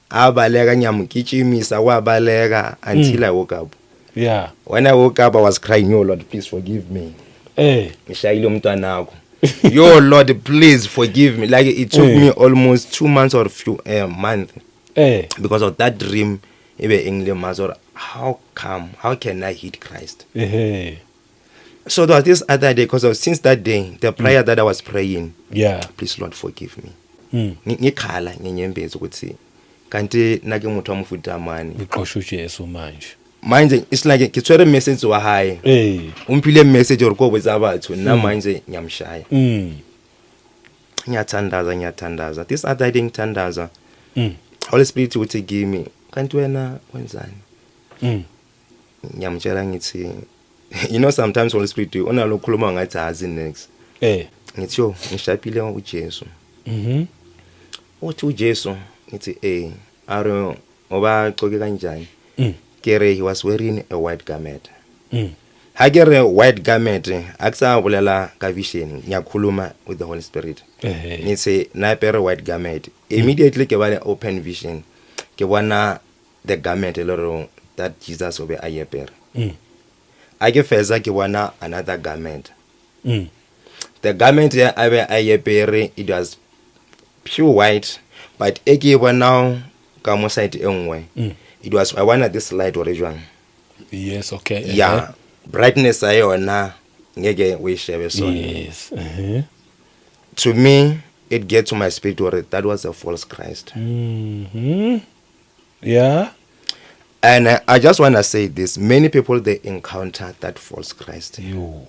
abaleka nyamukitshimisa wabaleka until I woke up. Yeah. When I woke up I was crying, "Yo Lord, please forgive me." Ngishayile umntwana wakho. Yo Lord, please forgive me. Like it took me almost 2 months or few month. Because of that dream, ebe English or how can I hit Christ? So there was this other day, because since that day, the prayer that I was praying, please Lord forgive me. Ngikhala ngenyembezi ukuthi kanti nake umuntu wamfuta amani. Ngiqosha uJesu manje it's like ngithwere message wa high. Umphile message or ko beza bathu na manje ngiyamshaya. Ngiyathandaza. This other day ngithandaza. Holy Spirit uthi give me kanti wena wenzani? Ngiyamtshela ngithi you know sometimes Holy Spirit unalo khuluma ngathi azi next. Ngithi yo ngishapile uJesu. Uthi uJesu ngithi aro oba gcoke kanjani? Kere he was wearing a white garment. Ha kere white garment akusabulela ka vision ngiyakhuluma with the Holy Spirit. Ngithi na pere white garment. Immediately ke bana open vision. Ke bona the garment lero that Jesus o be a yepere a ke feza ke bona another garment. The garment ya a be a yepere, it was pure white, but e ke bona ka mo side engwe it was I wanted this light or jwang. Yes, okay. Yeah, brightness a yona ngeke we shebe so. Yes. To me it gets to my spirit or that was a false Christ. Yeah. And I just want to say this, many people they encounter that false Christ. Yo.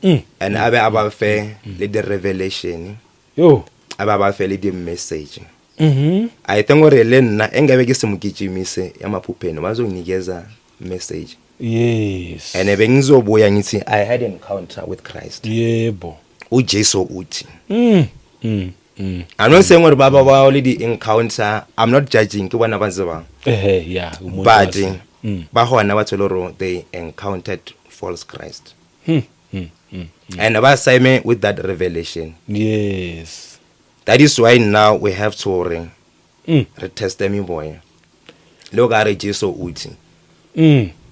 And aba fe le the revelation, Yo. aba fe le the message. I think gore le nna engabe ke se mokitsimise ya maphupheni bazonginikeza message. Yes. And bengizobuya ngithi I had an encounter with Christ. Yebo. uJesu uthi. I'm not saying what baba wa already encounter. I'm not judging ke bona banze ba. Yeah. But ba hona ba tholoro they encountered false Christ. And ba same with that revelation. Yes. That is why now we have to retest them boy. Look at Jesu uthi.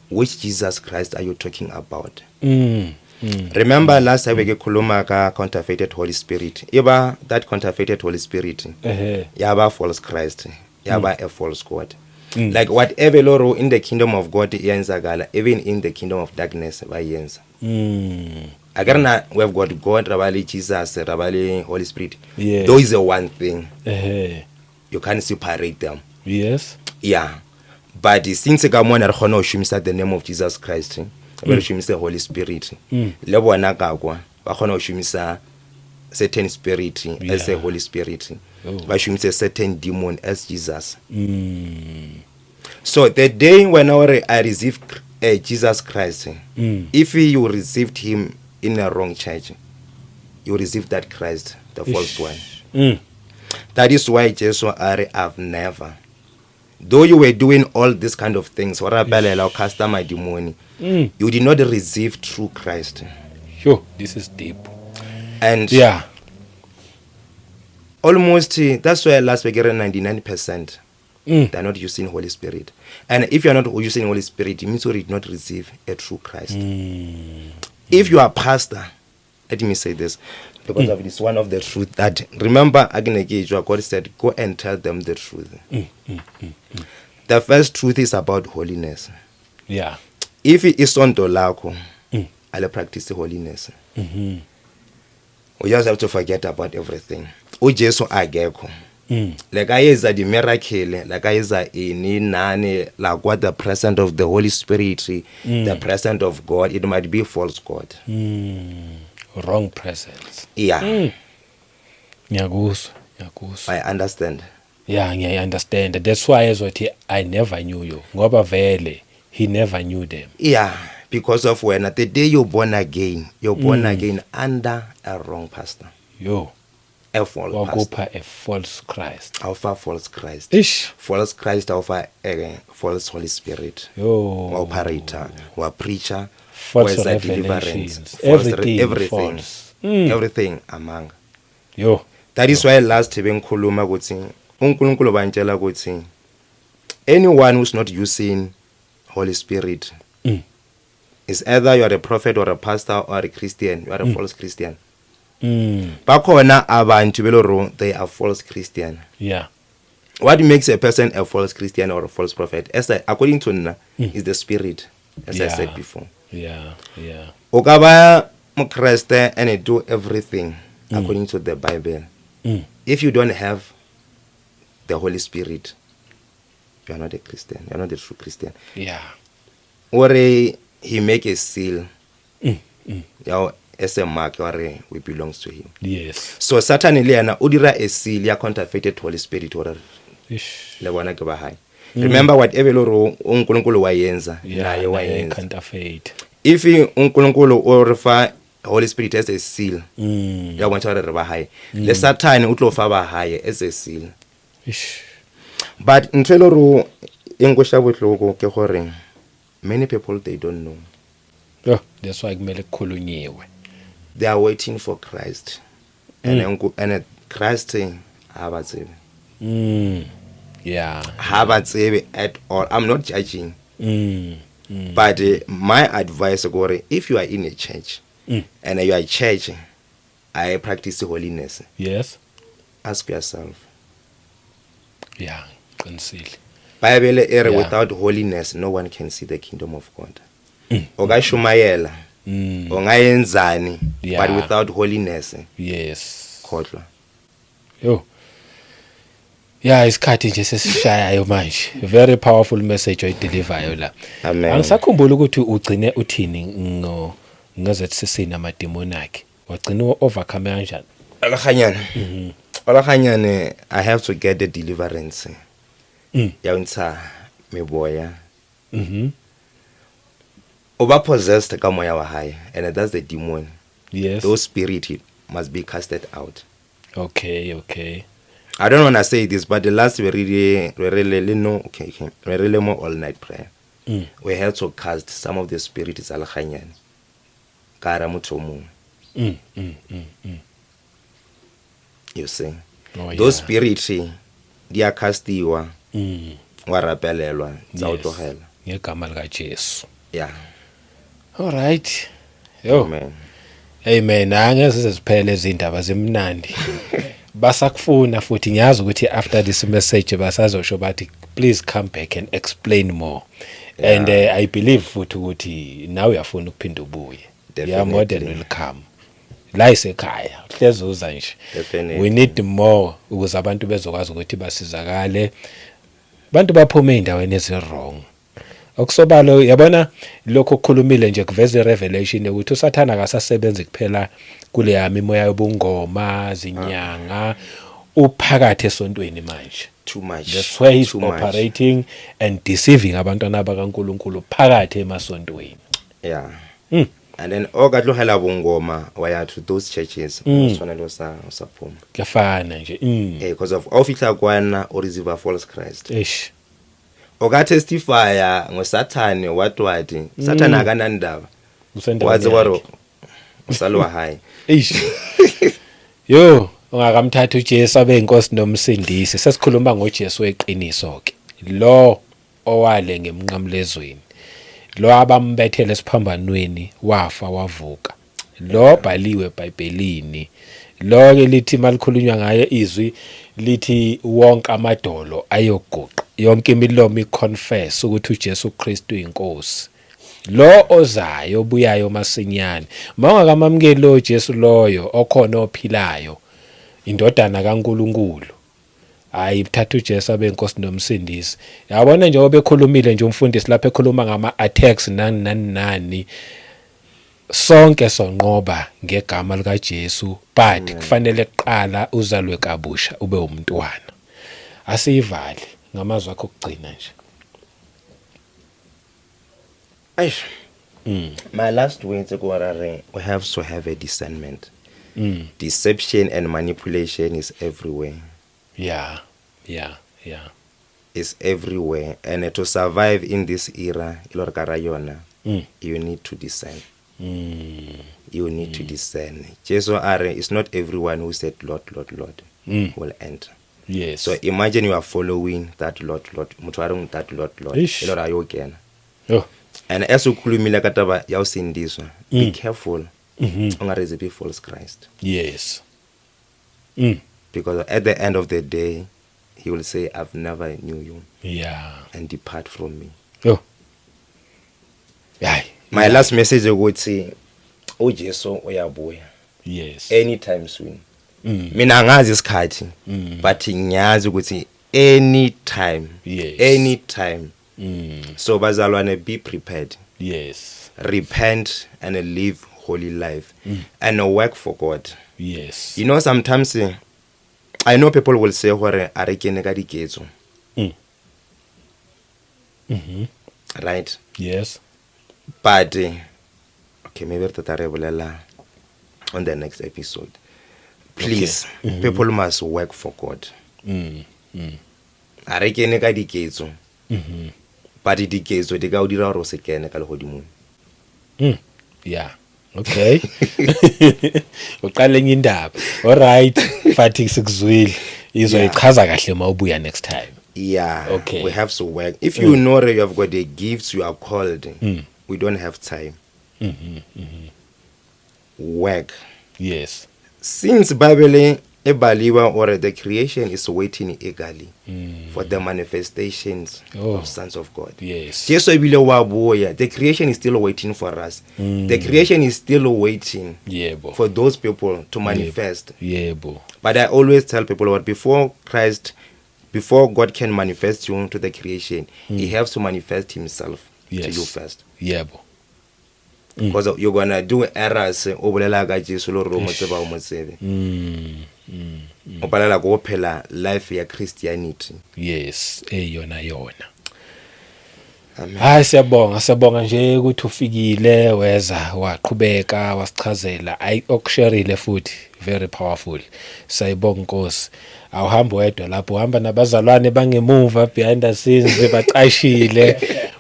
Which Jesus Christ are you talking about? Remember last time we khuluma ka counterfeited Holy Spirit. Iba that counterfeited Holy Spirit. Yaba false Christ. Yaba a false God. Like whatever loro in the kingdom of God yenzagala, even in the kingdom of darkness bayenza. Agarna we have got God, rabali Jesus, rabali Holy Spirit. Yes. Those are one thing. You can't separate them. Yes. Yeah. But since ka mona re khona o shumisa the name of Jesus Christ, we shumisa Holy Spirit. Le bona ka kwa ba khona o shumisa certain spirit as a Holy Spirit. Ba shumisa certain demon as Jesus. So the day when I received Jesus Christ, if you received him in a wrong church, you received that Christ, the false one. That is why Jesus I've never. Though you were doing all these kind of things, you did not receive true Christ. Yo, this is deep. And Yeah. almost that's why last week 99% they're not using Holy Spirit. And if you're not using Holy Spirit, it means you did not receive a true Christ. If you are pastor, let me say this, because of this one of the truth that remember again God said go and tell them the truth. The first truth is about holiness. Yeah. If it is on dolako, I'll practice holiness. We just have to forget about everything. uJesu agekho. Like I is the miracle, like I is in nane, like what the presence of the Holy Spirit, the presence of God, it might be false God. Wrong presence. Yeah. Ngiyakuzwa. I understand. Yeah, I understand. That's why as what I never knew you. Ngoba vele, he never knew them. Yeah, because of when the day you're born again under a wrong pastor. Yo. A false pastor. Wakupa a false Christ. Alpha false Christ. Ish. False Christ alpha a false Holy Spirit. Yo. Operator, or preacher, False or revelations. deliverance. Everything. Everything. False. Everything among. Yo. That is why last time khuluma ukuthi uNkulunkulu bantshela ukuthi anyone who's not using Holy Spirit is either you are a prophet or a pastor or a Christian, you are a false Christian. Bakhona abantu beloro they are false Christian. Yeah. What makes a person a false Christian or a false prophet? As according to Nna, is the spirit, as I said before. Yeah. Okaba mukhreste and do everything according to the Bible. If you don't have the Holy Spirit, you are not a Christian. You are not a true Christian. Yeah. Or he make a seal. As a mark or we belongs to him. Yes. So Satan iliana udira a seal ya counterfeited Holy Spirit or Ish. le bona ke ba hai. Remember whatever lo uNkulunkulu wayenza naye wayenza. Counterfeit. If uNkulunkulu or refer Holy Spirit as a seal, ya want to re ba hai. Le Satan utlo fa ba hai as a seal. Ish. But ntelo ro engosha botloko ke gore many people they don't know. Oh, that's why kumele kukhulunyiwe. They are waiting for Christ. And Christ habatsebe. Yeah. Habatsebe at all. I'm not judging. But my advice gore, if you are in a church and you are church I practice holiness, Yes. ask yourself, Yeah, qinisile. Bible era, Yeah. without holiness no one can see the kingdom of God. Okashumayela ongayenzani, Yeah. but without holiness Yes. khohlwa. Yo. Yeah, isikhathi nje sesishayayo manje. Very powerful message oyidelivayo la. Amen. Angisakhumbula ukuthi ugcine uthini ngazethi sisina amademoni akhe. Wagcina overcome kanjani? Alakanyane, I have to get the deliverance. Yaunsa meboya. Oba possessed ka moya wa hae, and that's the demon. Yes. Those spirit must be casted out. Okay. I don't want to say this, but the last we really more all night prayer. We had to cast some of the spirits alakanyane. Kara mutomu. You see, Oh, yeah. those spirits they are castiwa. Warapelelwa zawutohela. Ngegama lika Jesu. Yeah. All right. Yo. Amen. Amen. Angeze siziphele izindaba zimnandi. Basakufuna futhi ngiyazi ukuthi after this message basazosho bathi please come back and explain more. Yeah. And I believe futhi ukuthi now uyafuna ukuphinda ubuye. You are more than Definitely. welcome. La isekhaya, hleze uza nje. Definitely. We need more ukuze abantu bezokwazi ukuthi basizakale. Abantu baphume endaweni ezirong. Okusobalo yabona lokho okukhulumile nje kuveza revelation ukuthi uSathana akasasebenzi kuphela kule yami imoya yobungoma zinyanga uphakathi esontweni manje. Too much. That's where he's Too much. operating and deceiving abantwana bakaNkuluNkulu phakathi emasontweni. Yeah. And then okadlohela bungoma waya to those churches usonelo sa phuma. Kuyafana nje. Because of officer kwana or receive false Christ. Eish. Oka testify ngoSathane watwathi Sathana akanandaba. Waze waro usalwa high. Eish. Yo, ungakamthatha uJesu abe inkosi nomsindisi. Sesikhuluma ngoJesu weqiniso ke. Lo owale ngemnqamlezweni. Lo abambethele esiphambanweni wafa wavuka. Lo bhaliwe eBhayibhelini. Lo ke lithi malikhulunywa ngaye izwi lithi wonke amadolo ayoguqa. Yonke imilomo iconfess ukuthi uJesu Kristu inkosi. Lo ozayo obuyayo masinyane. Mawungakamamukeli lo Jesu loyo okhona ophilayo. Indodana kaNkuluNkulu. Hayi thatha uJesu abe inkosi nomsindisi. Yabona nje obekhulumile nje umfundisi lapha ekhuluma ngama attacks nani. Sonke sonqoba ngegama lika Jesu, but kufanele kuqala uzalwe kabusha ube umntwana. Asivali ngamazwi akho okugcina nje. Aish. My last words are we have to have a discernment. Deception and manipulation is everywhere. Yeah. It's everywhere, and to survive in this era, you need to discern. You need to discern. Jesus it's not everyone who said Lord will enter. Yes. So imagine you are following that Lord. Mutwaring that Lord. Ish. Lord ayogena. Oh. And as ukhulumile kataba yawusindiswa, be careful. Ungareceive false Christ. Yes. Because at the end of the day, he will say, I've never knew you. Yeah. And depart from me. Oh. Aye. My last message would say, uJesu uyabuya. Yes. Anytime soon. Mina angazi isikhathi, but ngiyazi ukuthi anytime. Yes. Anytime. So bazalwane, be prepared. Yes. Repent and live holy life and work for God. Yes. You know, sometimes I know people will say hore a re kene ka diketso. Right? Yes. But okay, maybe bolela on the next episode. Please, people must work for God. A re kene ka diketso. But diketso di ka o dira hore o se kene ka lehodimong. Yeah. Okay. Uqale indaba. All right. Fathi sikuzwile. Izoyichaza kahle mawubuya next time. Yeah, Okay. we have to work. If you know that you have got the gifts, you are called, we don't have time. Work. Yes. Since Bible ebaliwa or the creation is waiting eagerly for the manifestations of sons of God. Yes. Jesu ebile wa boya, the creation is still waiting for us. The creation is still waiting Yebo. for those people to manifest. Yebo. But I always tell people what before God can manifest you to the creation, he has to manifest himself to you first. Yebo. Because you're gonna do errors obolela ka Jesu lo romo tseba o motsebe. O palela go phela life ya Christianity. Yes, eyona. Hayi siyabonga nje ukuthi ufikile weza waqhubeka wasichazela okushareile futhi very powerful. Sayibonga Nkosi. Awuhambi wedwa lapho uhamba nabazalwane bangemuva behind the scenes bacashile.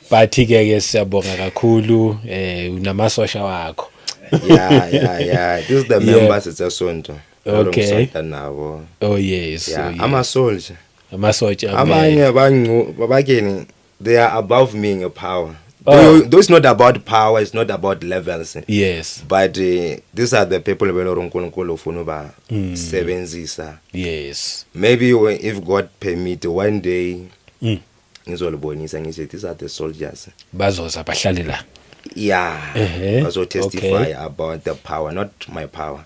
But ke siyabonga kakhulu unamasosha wakho. Yeah. This is the members it's a sonto. Okay. Nabo. Oh yes. Yeah, oh, yes. I'm a soldier. Amasotsha Abanye babakeni they are above me in power. Oh. Those not about power, it's not about levels. Yes. But these are the people who uNkulunkulu ufuna ba sebenzisa. Yes. Maybe if God permit one day ngizolibonisa ngithi these are the soldiers. Bazoza bahlale la. Yeah. Also testify about the power, not my power,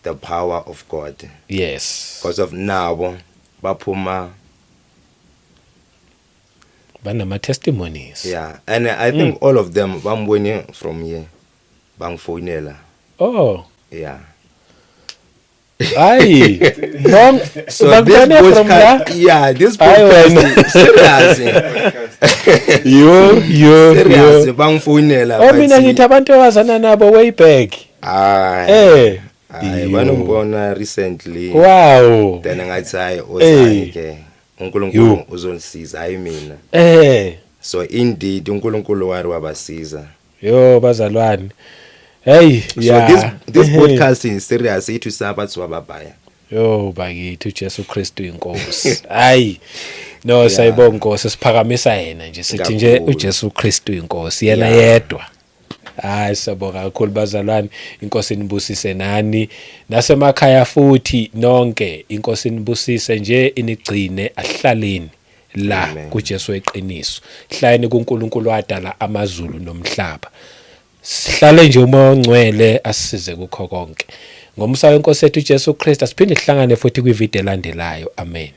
the power of God. Yes. Because of now baphuma. Banama testimonies. Yeah, and I think all of them bambone from here bangfonela. Oh. Yeah. Aye. So this podcast, this podcast serious. Yo. Serious bangfonela. Oh mina ngithi abantu abazana nabo way back. Banobona recently. Wow. Then ngathi hayi ozani ke. uNkulunkulu uzolisiza hayi mina. So indeed uNkulunkulu wari wabasiza. Yo bazalwane. Hey, so this podcast is serious itu sabathu wababaya. Yo bakithi uJesu Kristu inkosi. Hayi. No sayibonga Nkosi siphakamisa yena nje sithi nje uJesu Kristu inkosi yena yedwa. Hayi sabonga kakhulu bazalwane, inkosi inibusise nani nasemakhaya futhi nonke, inkosi inibusise nje inigcine ahlaleni la kuJesu eqiniso. Hlayeni kuNkulunkulu wadala amazulu nomhlaba. Sihlale nje umoya ongcwele asisize kukho konke. Ngomsa wenkosi ethu uJesu Kristu siphinde sihlangane futhi kwivideo elandelayo. Amen.